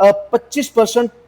25%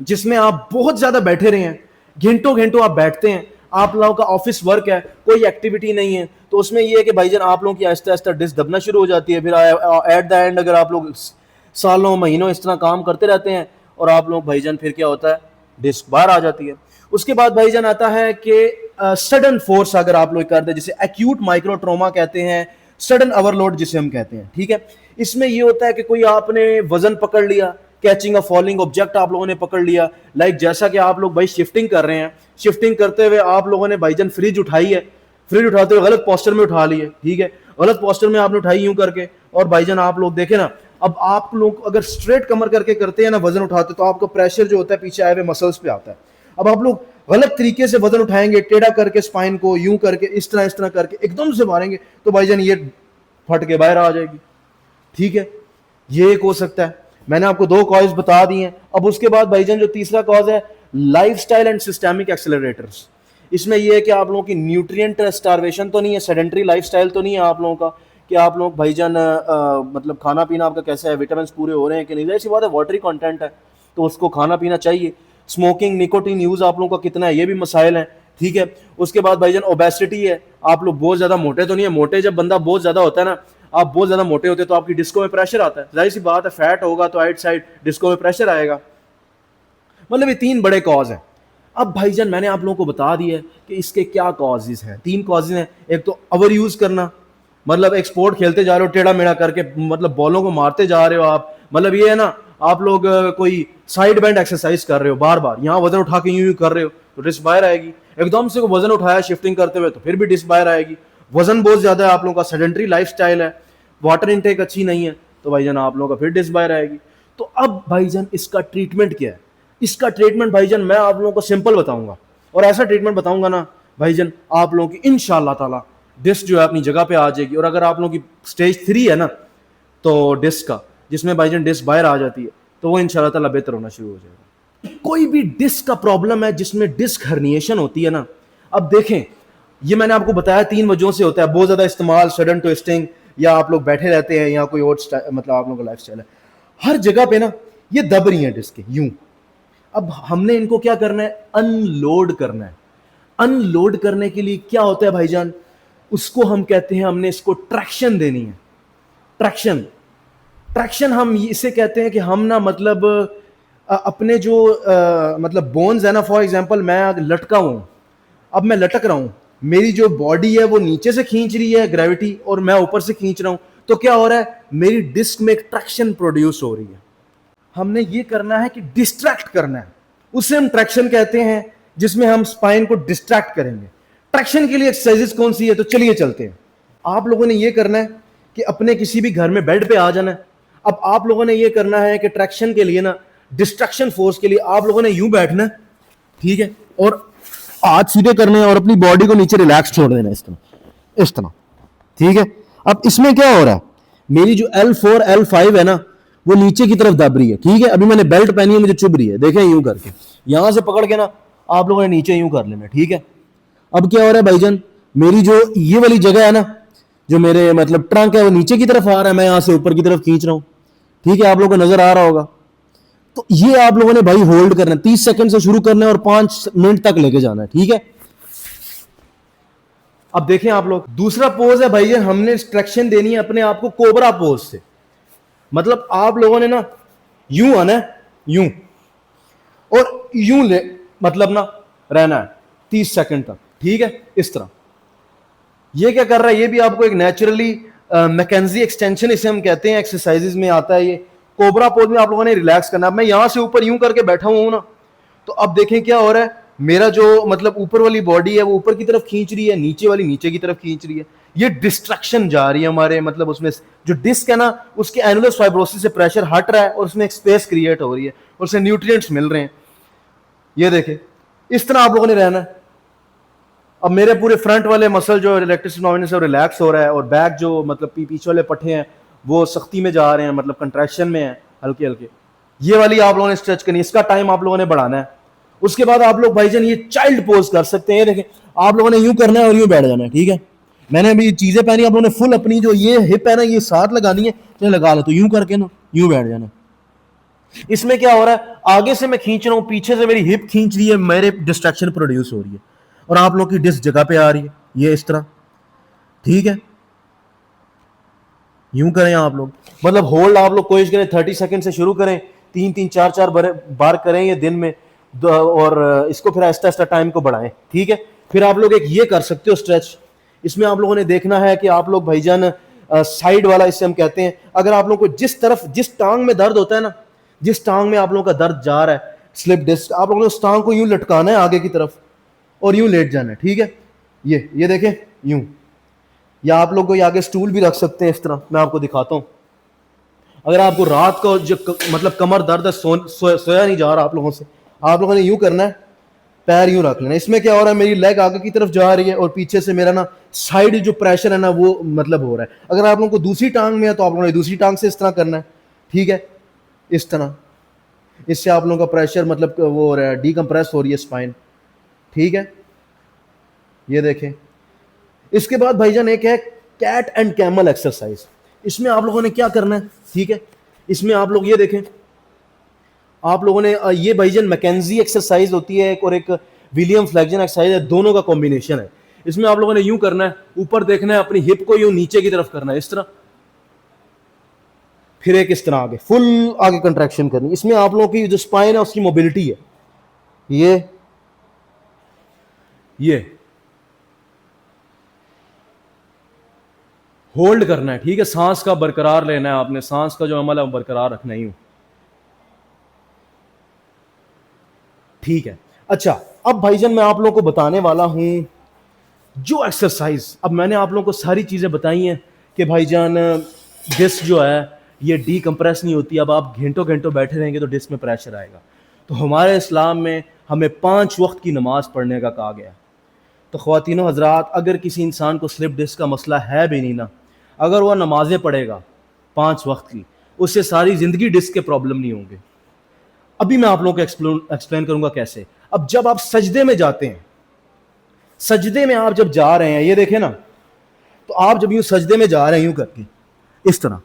جس میں آپ بہت زیادہ بیٹھے رہے ہیں, گھنٹوں گھنٹوں آپ بیٹھتے ہیں, آپ لوگوں کا آفس ورک ہے, کوئی ایکٹیویٹی نہیں ہے, تو اس میں یہ ہے کہ بھائی جان آپ لوگوں کی آہستہ آہستہ ڈسک دبنا شروع ہو جاتی ہے. پھر ایٹ دا اینڈ اگر آپ لوگ سالوں مہینوں اس طرح کام کرتے رہتے ہیں اور آپ لوگ بھائی جان پھر کیا ہوتا ہے, ڈسک باہر آ جاتی ہے. اس کے بعد بھائی جان آتا ہے کہ سڈن فورس اگر آپ لوگ کرتے ہیں, جسے ایکیوٹ مائکرو ٹروما کہتے ہیں, سڈن اوور لوڈ جسے ہم کہتے ہیں, ٹھیک ہے. اس میں یہ ہوتا ہے کہ کوئی آپ نے وزن پکڑ لیا, کیچنگ اے فالنگ آبجیکٹ آپ لوگوں نے پکڑ لیا, لائک جیسا کہ آپ لوگ بھائی شفٹنگ کر رہے ہیں, شفٹنگ کرتے ہوئے آپ لوگوں نے بھائی جان فریج اٹھائی ہے, فریج اٹھاتے ہوئے غلط پوسچر میں اٹھا لی ہے, ٹھیک ہے, غلط پوسچر میں آپ نے اٹھائی یوں کر کے, اور بھائی جان آپ لوگ دیکھیں نا, اب آپ لوگ اگر اسٹریٹ کمر کر کے کرتے ہیں نا وزن اٹھاتے, تو آپ کا پریشر جو ہوتا ہے پیچھے آئے ہوئے مسلس پہ آتا ہے. اب آپ لوگ غلط طریقے سے وزن اٹھائیں گے, ٹیڑھا کر کے اسپائن کو یوں کر کے اس طرح کر کے ایک دم سے ماریں گے, تو بھائی جان یہ پھٹ کے باہر آ جائے گی, ٹھیک ہے. یہ ایک ہو سکتا ہے. میں نے آپ کو 2 کاز بتا دی ہیں. اب اس کے بعد بھائی جان جو تیسرا کاز ہے, life style and systemic accelerators. اس میں یہ ہے کہ آپ لوگوں کی نیوٹرینٹ اسٹارویشن تو نہیں ہے, سیڈنٹری لائف سٹائل تو نہیں ہے آپ لوگوں کا, کہ آپ لوگ بھائی جان مطلب کھانا پینا آپ کا کیسا ہے, وٹامنس پورے ہو رہے ہیں کہ نہیں, ایسی بات ہے واٹری کنٹینٹ ہے تو اس کو کھانا پینا چاہیے. اسموکنگ نکوٹین یوز آپ لوگوں کا کتنا ہے, یہ بھی مسائل ہیں, ٹھیک ہے. اس کے بعد بھائی جان اوبیسٹی ہے, آپ لوگ بہت زیادہ موٹے تو نہیں ہیں, موٹے جب بندہ بہت زیادہ ہوتا ہے نا, آپ بہت زیادہ موٹے ہوتے ہیں تو آپ کی ڈسکوں میں پریشر آتا ہے, ظاہر سی بات ہے, فیٹ ہوگا تو آئٹ سائڈ ڈسکوں میں پریشر آئے گا. مطلب یہ 3 بڑے کاز ہیں. اب بھائی جان میں نے آپ لوگوں کو بتا دیا ہے کہ اس کے کیا کازز ہیں. 3 کازز ہیں. ایک تو اوور یوز کرنا, مطلب ایک سپورٹ کھیلتے جا رہے ہو ٹیڑھا میڑا کر کے, مطلب بالوں کو مارتے جا رہے ہو آپ, مطلب یہ ہے نا آپ لوگ کوئی سائڈ بینڈ ایکسرسائز کر رہے ہو, بار بار یہاں وزن اٹھا کے یوں کر رہے ہو تو ڈسک باہر آئے گی. ایک دم سے وزن اٹھایا شفٹنگ کرتے ہوئے تو پھر بھی ڈسک باہر آئے گی. وزن بہت زیادہ ہے آپ لوگوں کا, سیڈنٹری لائف سٹائل ہے, واٹر انٹیک اچھی نہیں ہے, تو بھائی جان آپ لوگوں کا پھر ڈسک باہر آئے گی. تو اب بھائی جان اس کا ٹریٹمنٹ کیا ہے؟ اس کا ٹریٹمنٹ بھائی جان میں آپ لوگوں کو سمپل بتاؤں گا, اور ایسا ٹریٹمنٹ بتاؤں گا نا بھائی جان آپ لوگوں کی انشاءاللہ تعالی ڈسک جو ہے اپنی جگہ پہ آ جائے گی. اور اگر آپ لوگوں کی سٹیج 3 ہے نا تو ڈسک کا, جس میں بھائی جان ڈسک باہر آ جاتی ہے, تو وہ انشاءاللہ تعالی بہتر ہونا شروع ہو جائے گا. کوئی بھی ڈسک کا پرابلم ہے جس میں ڈسک ہرنیشن ہوتی ہے نا, اب دیکھیں یہ میں نے آپ کو بتایا 3 وجہوں سے ہوتا ہے. بہت زیادہ استعمال, سڈن ٹوسٹنگ, یا آپ لوگ بیٹھے رہتے ہیں, یا کوئی اور مطلب آپ لوگوں کا لائف سٹائل ہے. ہر جگہ پہ نا یہ دب رہی ہیں ڈسک یوں. اب ہم نے ان کو کیا کرنا ہے, ان لوڈ کرنا ہے. ان لوڈ کرنے کے لیے کیا ہوتا ہے بھائی جان, اس کو ہم کہتے ہیں, ہم نے اس کو ٹریکشن دینی ہے. ٹریکشن ہم اسے کہتے ہیں کہ ہم نا مطلب اپنے جو مطلب بونز ہے نا, فار ایگزامپل میں لٹکا ہوں, اب میں لٹک رہا ہوں, میری جو باڈی ہے وہ نیچے سے کھینچ رہی ہے گریوٹی, اور میں اوپر سے کھینچ رہا ہوں, تو کیا ہو رہا ہے, میری ڈسک میں ایک ٹریکشن پروڈیوس ہو رہی ہے. ہم نے یہ کرنا ہے کہ ڈسٹریکٹ کرنا ہے, اسے ہم ٹریکشن کہتے ہیں, جس میں ہم سپائن کو ڈسٹریکٹ کریں گے. ٹریکشن کے لیے ایکسرسائزز کون سی ہے, تو چلیے چلتے ہیں. آپ لوگوں نے یہ کرنا ہے کہ اپنے کسی بھی گھر میں بیڈ پہ آ جانا ہے. اب آپ لوگوں نے یہ کرنا ہے کہ ٹریکشن کے لیے نا, ڈسٹریکشن فورس کے لیے آپ لوگوں نے یوں بیٹھنا ہے, ٹھیک ہے, اور ہاتھ سیدھے کرنے ہیں اور اپنی باڈی کو نیچے ریلیکس چھوڑ دینا اس طرح, ٹھیک ہے. اب اس میں کیا ہو رہا ہے, میری جو L4 L5 ہے نا وہ نیچے کی طرف دب رہی ہے, ٹھیک ہے. ابھی میں نے بیلٹ پہنی ہے, مجھے چبھ رہی ہے, دیکھیں یوں کر کے, یہاں سے پکڑ کے نا آپ لوگوں نے نیچے یوں کر لینا, ٹھیک ہے. اب کیا ہو رہا ہے بھائی جان, میری جو یہ والی جگہ ہے نا, جو میرے مطلب ٹرنک ہے وہ نیچے کی طرف آ رہا ہے, میں یہاں سے اوپر کی طرف کھینچ رہا ہوں, ٹھیک ہے. آپ لوگوں کو نظر آ رہا ہوگا. تو یہ آپ لوگوں نے بھائی ہولڈ کرنا ہے, 30 سیکنڈ سے شروع کرنا ہے اور 5 منٹ تک لے کے جانا ہے, ٹھیک ہے. اب دیکھیں آپ لوگ, دوسرا پوز ہے بھائی جان, ہم نے ٹریکشن دینی ہے اپنے آپ کو کوبرا پوز سے. مطلب آپ لوگوں نے نا یوں آنا ہے, یوں, اور یوں لے مطلب نا رہنا ہے 30 سیکنڈ تک, ٹھیک ہے. اس طرح یہ کیا کر رہا ہے, یہ بھی آپ کو ایک نیچرلی میکنزی ایکسٹینشن اسے ہم کہتے ہیں, ایکسرسائزز میں آتا ہے یہ. کوبرا پوز میں آپ لوگوں نے ریلیکس کرنا ہے. میں یہاں سے اوپر یوں کر کے بیٹھا ہوں نا, تو اب دیکھیں کیا ہو رہا ہے, میرا جو مطلب اوپر والی باڈی ہے وہ اوپر کی طرف کھینچ رہی ہے, نیچے والی نیچے کی طرف کھینچ رہی ہے. یہ ڈسٹریکشن جا رہی ہے ہمارے مطلب اس میں جو ڈسک ہے نا اس کے اینولس فائبروسس سے پریشر ہٹ رہا ہے, اور اس میں ایک اسپیس کریٹ ہو رہی ہے, اور اسے نیوٹرینٹس مل رہے ہیں. یہ دیکھیں اس طرح آپ لوگوں نے رہنا ہے. اب میرے پورے فرنٹ والے مسل جو ریلیکٹس سے ریلیکس ہو رہا ہے, اور بیک جو مطلب پیچھے والے پٹھے ہیں وہ سختی میں جا رہے ہیں, مطلب کنٹریکشن میں ہیں ہلکے ہلکے. یہ والی آپ لوگوں نے اسٹریچ کرنی ہے, اس کا ٹائم آپ لوگوں نے بڑھانا ہے. اس کے بعد آپ لوگ بھائی جان یہ چائلڈ پوز کر سکتے ہیں. یہ دیکھیں آپ لوگوں نے یوں کرنا ہے اور یوں بیٹھ جانا ہے, ٹھیک ہے. میں نے ابھی چیزیں پہنی, آپ لوگوں نے فل اپنی جو یہ ہپ ہے نا یہ ساتھ لگانی ہے, تو لگا لو, تو یوں کر کے نا یوں بیٹھ جانا. اس میں کیا ہو رہا ہے, آگے سے میں کھینچ رہا ہوں, پیچھے سے میری ہپ کھینچ رہی ہے, میرے ڈسٹریکشن پروڈیوس ہو رہی ہے, اور آپ لوگوں کی ڈسک جگہ پہ آ رہی ہے, یہ اس طرح. ٹھیک ہے, یوں کریں آپ لوگ, مطلب ہولڈ آپ لوگ کوشش کریں 30 سیکنڈ سے شروع کریں, 3-4 بار کریں یہ دن میں, اور اس کو پھر آہستہ آہستہ ٹائم کو بڑھائیں. ٹھیک ہے, پھر آپ لوگ ایک یہ کر سکتے ہو اسٹریچ. اس میں آپ لوگوں نے دیکھنا ہے کہ آپ لوگ بھائی جان سائیڈ والا اسے ہم کہتے ہیں, اگر آپ لوگوں کو جس ٹانگ میں درد ہوتا ہے نا, جس ٹانگ میں آپ لوگوں کا درد جا رہا ہے, سلپ ڈسک, آپ لوگوں نے اس ٹانگ کو یوں لٹکانا ہے آگے کی طرف اور یوں لیٹ جانا ہے. ٹھیک ہے, یہ دیکھیں یوں, یا آپ لوگ کوئی آگے سٹول بھی رکھ سکتے ہیں اس طرح, میں آپ کو دکھاتا ہوں. اگر آپ کو رات کو جو مطلب کمر درد ہے, سویا نہیں جا رہا آپ لوگوں سے, آپ لوگوں نے یوں کرنا ہے, پیر یوں رکھ لینا. اس میں کیا ہو رہا ہے, میری لیگ آگے کی طرف جا رہی ہے اور پیچھے سے میرا نا سائیڈ جو پریشر ہے نا وہ مطلب ہو رہا ہے. اگر آپ لوگوں کو دوسری ٹانگ میں ہے تو آپ لوگوں نے دوسری ٹانگ سے اس طرح کرنا ہے. ٹھیک ہے, اس طرح, اس سے آپ لوگوں کا پریشر مطلب وہ ہو رہا ہے, ڈی کمپریس ہو رہی ہے اسپائن. ٹھیک ہے, یہ دیکھیں. اس کے بعد بھائی جان ایک ہے کیٹ اینڈ کیمل ایکسرسائز. اس میں آپ لوگوں نے کیا کرنا ہے, ٹھیک ہے, اس میں آپ لوگ یہ دیکھیں, آپ لوگوں نے یہ بھائی جان میکنزی ایکسرسائز ہوتی ہے ایک, اور ایک ولیم فلیکجن ایکسرسائز ہے, دونوں کا کمبینیشن ہے. اس میں آپ لوگوں نے یوں کرنا ہے, اوپر دیکھنا ہے, اپنی ہپ کو یوں نیچے کی طرف کرنا ہے اس طرح, پھر ایک اس طرح آگے فل آگے کنٹریکشن کرنی. اس میں آپ لوگوں کی جو اسپائن ہے اس کی موبلٹی ہے, یہ ہولڈ کرنا ہے. ٹھیک ہے, سانس کا برقرار لینا ہے آپ نے, سانس کا جو عمل ہے وہ برقرار رکھنا ہی ہوں. ٹھیک ہے, اچھا اب بھائی جان میں آپ لوگوں کو بتانے والا ہوں جو ایکسرسائز. اب میں نے آپ لوگوں کو ساری چیزیں بتائی ہیں کہ بھائی جان ڈسک جو ہے یہ ڈی کمپریس نہیں ہوتی. اب آپ گھنٹوں گھنٹوں بیٹھے رہیں گے تو ڈسک میں پریشر آئے گا. تو ہمارے اسلام میں ہمیں 5 وقت کی نماز پڑھنے کا کہا گیا. تو خواتین و حضرات, اگر کسی انسان کو سلپ ڈسک کا مسئلہ ہے بھی نہیں نا, اگر وہ نمازیں پڑھے گا 5 وقت کی, اس سے ساری زندگی ڈسک کے پرابلم نہیں ہوں گے. ابھی میں آپ لوگوں کو ایکسپلین کروں گا کیسے. اب جب آپ سجدے میں جاتے ہیں, سجدے میں آپ جب جا رہے ہیں, یہ دیکھیں نا, تو آپ جب یوں سجدے میں جا رہے ہیں یوں کر کے اس طرح,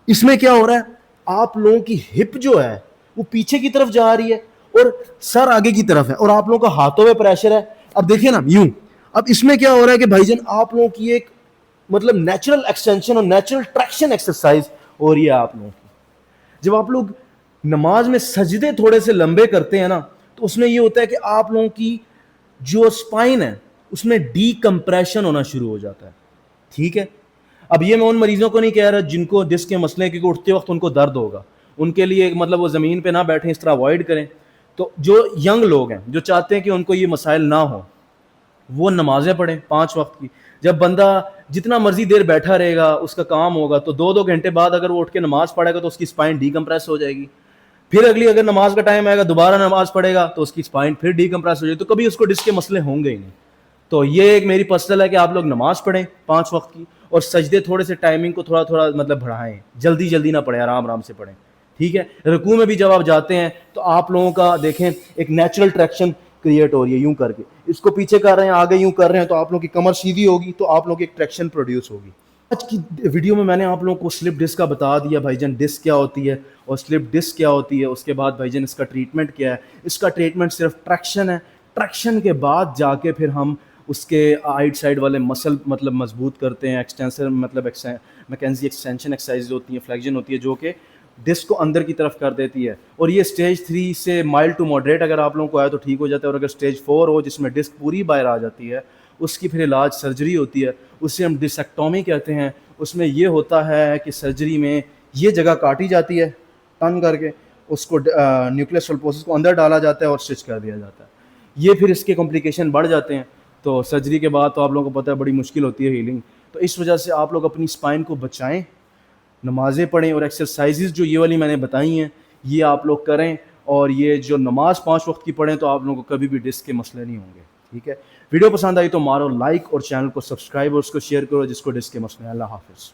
اس میں کیا ہو رہا ہے, آپ لوگوں کی ہپ جو ہے وہ پیچھے کی طرف جا رہی ہے اور سر آگے کی طرف ہے, اور آپ لوگوں کا ہاتھوں میں پریشر ہے. اب دیکھیں نا یوں, اب اس میں کیا ہو رہا ہے کہ بھائی جان آپ لوگوں کی ایک مطلب نیچرل ایکسٹینشن اور نیچرل ٹریکشن ایکسرسائز ہو رہی ہے آپ لوگوں کی. جب آپ لوگ نماز میں سجدے تھوڑے سے لمبے کرتے ہیں نا, تو اس میں یہ ہوتا ہے کہ آپ لوگوں کی جو اسپائن ہے اس میں ڈی کمپریشن ہونا شروع ہو جاتا ہے. ٹھیک ہے, اب یہ میں ان مریضوں کو نہیں کہہ رہا جن کو ڈسک کے مسئلے, کیونکہ اٹھتے وقت ان کو درد ہوگا, ان کے لیے مطلب وہ زمین پہ نہ بیٹھیں, اس طرح اوائڈ کریں. تو جو ینگ لوگ ہیں جو چاہتے ہیں کہ ان کو یہ مسائل نہ ہو, وہ نمازیں پڑھیں 5 وقت کی. جب بندہ جتنا مرضی دیر بیٹھا رہے گا, اس کا کام ہوگا, تو 2 گھنٹے بعد اگر وہ اٹھ کے نماز پڑھے گا تو اس کی اسپائن ڈی کمپریس ہو جائے گی. پھر اگلی اگر نماز کا ٹائم آئے گا, دوبارہ نماز پڑھے گا تو اس کی اسپائن پھر ڈی کمپریس ہو جائے گی. تو کبھی اس کو ڈسک کے مسئلے ہوں گے ہی نہیں. تو یہ ایک میری پرسنل ہے کہ آپ لوگ نماز پڑھیں 5 وقت کی, اور سجدے تھوڑے سے ٹائمنگ کو تھوڑا تھوڑا مطلب بڑھائیں, جلدی نہ پڑھیں, آرام آرام سے پڑھیں. ٹھیک ہے, رکوع میں بھی جب آپ جاتے ہیں تو آپ لوگوں کا دیکھیں ایک نیچرل ٹریکشن کریٹ ہو رہی ہے, یوں کر کے اس کو پیچھے کر رہے ہیں, آگے یوں کر رہے ہیں, تو آپ لوگوں کی کمر سیدھی ہوگی, تو آپ لوگوں کی ایک ٹریکشن پروڈیوس ہوگی. آج کی ویڈیو میں نے آپ لوگوں کو سلپ ڈسک کا بتا دیا بھائی جان, ڈسک کیا ہوتی ہے اور سلپ ڈسک کیا ہوتی ہے. اس کے بعد بھائی جان اس کا ٹریٹمنٹ کیا ہے. اس کا ٹریٹمنٹ صرف ٹریکشن ہے. ٹریکشن کے بعد جا کے پھر ہم اس کے آئٹ سائڈ والے مسل مطلب مضبوط کرتے ہیں. ایکسٹینسر مطلب میکنزی ایکسٹینشن ایکسرسائز ہوتی ہیں, فلیکشن ہوتی ہے, جو کہ ڈسک کو اندر کی طرف کر دیتی ہے. اور یہ اسٹیج 3 سے مائلڈ ٹو ماڈریٹ اگر آپ لوگوں کو آئے تو ٹھیک ہو جاتا ہے, اور اگر اسٹیج 4 ہو جس میں ڈسک پوری باہر آ جاتی ہے, اس کی پھر علاج سرجری ہوتی ہے. اسے ہم ڈسیکٹومی کہتے ہیں. اس میں یہ ہوتا ہے کہ سرجری میں یہ جگہ کاٹی جاتی ہے, ٹن کر کے اس کو نیوکلیس پلپوسس کو اندر ڈالا جاتا ہے اور اسٹچ کر دیا جاتا ہے. یہ پھر اس کے کمپلیکیشن بڑھ جاتے ہیں. تو سرجری کے بعد تو آپ لوگوں کو پتہ ہے بڑی مشکل ہوتی ہے ہیلنگ. تو اس وجہ سے آپ لوگ اپنی اسپائن کو بچائیں, نمازیں پڑھیں, اور ایکسرسائزز جو یہ والی میں نے بتائی ہیں یہ آپ لوگ کریں. اور یہ جو نماز 5 وقت کی پڑھیں تو آپ لوگوں کو کبھی بھی ڈسک کے مسئلے نہیں ہوں گے. ٹھیک ہے, ویڈیو پسند آئی تو مارو لائک, اور چینل کو سبسکرائب, اور اس کو شیئر کرو جس کو ڈسک کے مسئلے ہیں. اللہ حافظ.